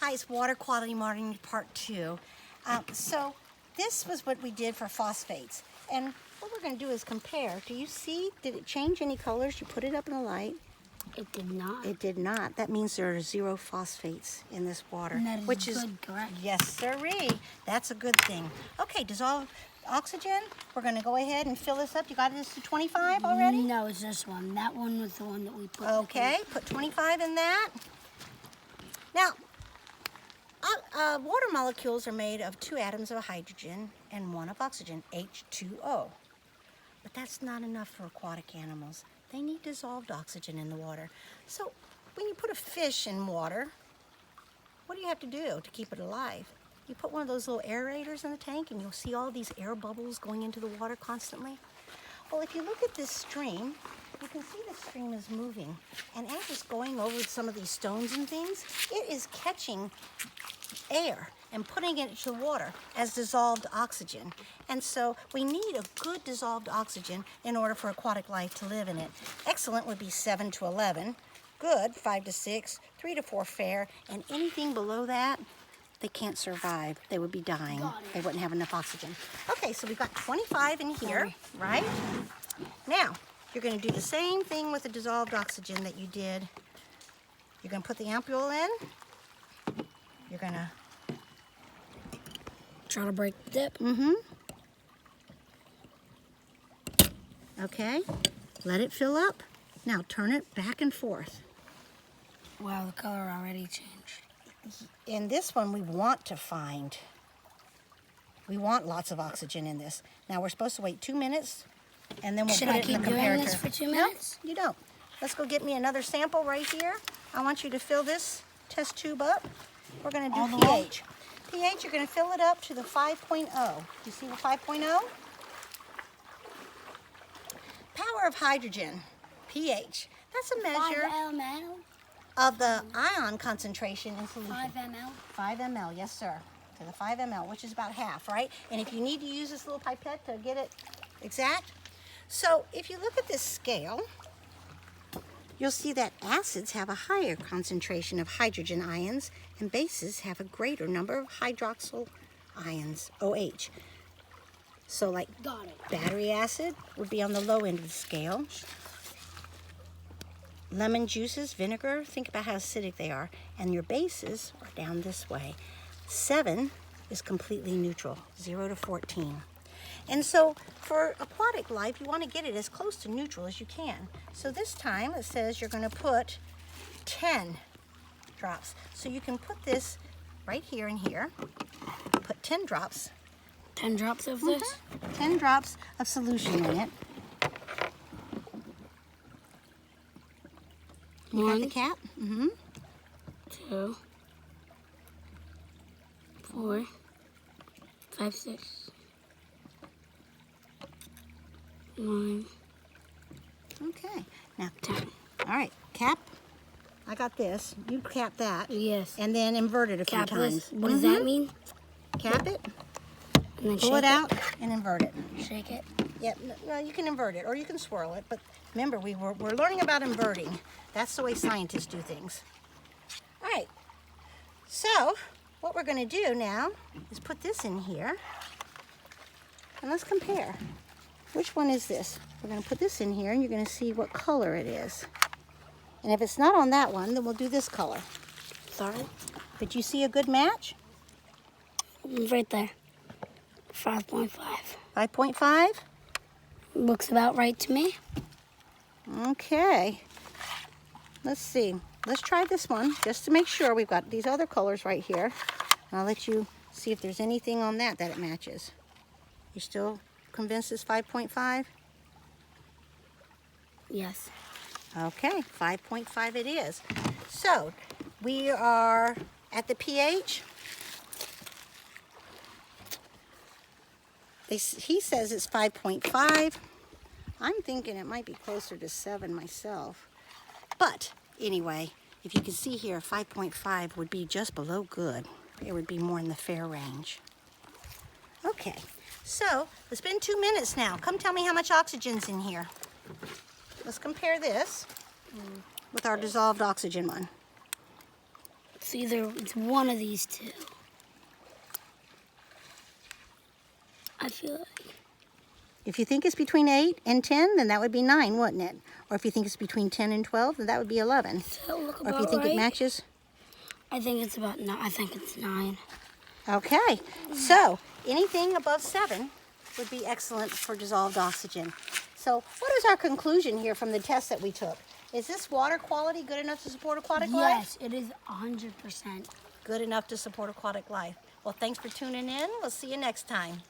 Hi, it's Water Quality Monitoring Part 2. So this was what we did for phosphates. And what we're going to do is compare. Do you see, did it change any colors? You put it up in the light. It did not. It did not. That means there are 0 phosphates in this water. And that is which good, correct? Yes, sirree. That's a good thing. Okay, dissolved oxygen. We're going to go ahead and fill this up. You got this to 25 already? No, it's this one. That one was the one that we put. Okay, put 25 in that. Now, water molecules are made of 2 atoms of hydrogen and 1 of oxygen, H2O. But that's not enough for aquatic animals. They need dissolved oxygen in the water. So when you put a fish in water, what do you have to do to keep it alive? You put one of those little aerators in the tank and you'll see all these air bubbles going into the water constantly. Well, if you look at this stream, you can see the stream is moving. And as it's going over some of these stones and things, it is catching air and putting it into the water as dissolved oxygen. And so we need a good dissolved oxygen in order for aquatic life to live in it. Excellent would be 7 to 11. Good, 5 to 6, 3 to 4 fair, and anything below that, they can't survive. They would be dying. They wouldn't have enough oxygen. Okay, so we've got 25 in here, right? Now, you're going to do the same thing with the dissolved oxygen that you did. You're going to put the ampule in. You're going to Try to break the dip. Okay, let it fill up. Now turn it back and forth. Wow, the color already changed. In this one, we want lots of oxygen in this. Now we're supposed to wait 2 minutes, and then we'll Should put I it in keep the doing comparator. this for 2 minutes? No, you don't. Let's go get me another sample right here. I want you to fill this test tube up. We're going to All do the way? pH. pH, you're going to fill it up to the 5.0. You see the 5.0? Power of hydrogen, pH. That's a measure 5 ml? of the ion concentration in solution. 5 ml? 5 ml, yes sir. To the 5 ml, which is about half, right? And if you need to use this little pipette to get it exact. So if you look at this scale, you'll see that acids have a higher concentration of hydrogen ions and bases have a greater number of hydroxyl ions, OH. So like Got it. battery acid would be on the low end of the scale. Lemon juices, vinegar, think about how acidic they are. And your bases are down this way. 7 is completely neutral, 0 to 14. And so for aquatic life, you want to get it as close to neutral as you can. So this time it says you're going to put 10 drops. So you can put this right here and here. Put 10 drops. 10 drops of this? 10 drops of solution in it. You got the cap? 2, 4, 5, 6, 9. Okay. Now, 10. all right, cap. I got this. You cap that. Yes. And then invert it a few Cap times. this. What does that mean? Cap it, And then pull shake it out, and invert it. Shake it. Yep, well, you can invert it or you can swirl it, but remember, we're learning about inverting. That's the way scientists do things. All right, so what we're going to do now is put this in here, and let's compare. Which one is this? We're going to put this in here, and you're going to see what color it is. And if it's not on that one, then we'll do this color. Sorry. Did you see a good match? Right there. 5.5. 5.5? Looks about right to me. Okay. Let's see. Let's try this one just to make sure. We've got these other colors right here. And I'll let you see if there's anything on that it matches. You still convinced it's 5.5? Yes. Okay, 5.5 it is. So we are at the pH. He says it's 5.5. I'm thinking it might be closer to 7 myself. But anyway, if you can see here, 5.5 would be just below good. It would be more in the fair range. Okay, so it's been 2 minutes now. Come tell me how much oxygen's in here. Let's compare this with our dissolved oxygen one. It's one of these two. I feel like. If you think it's between 8 and 10, then that would be 9, wouldn't it? Or if you think it's between 10 and 12, then that would be 11. That look Or about if you think right? it matches. I think it's about 9. I think it's 9. Okay, so anything above 7 would be excellent for dissolved oxygen. So what is our conclusion here from the test that we took? Is this water quality good enough to support aquatic life? Yes, it is 100%. Good enough to support aquatic life. Well, thanks for tuning in. We'll see you next time.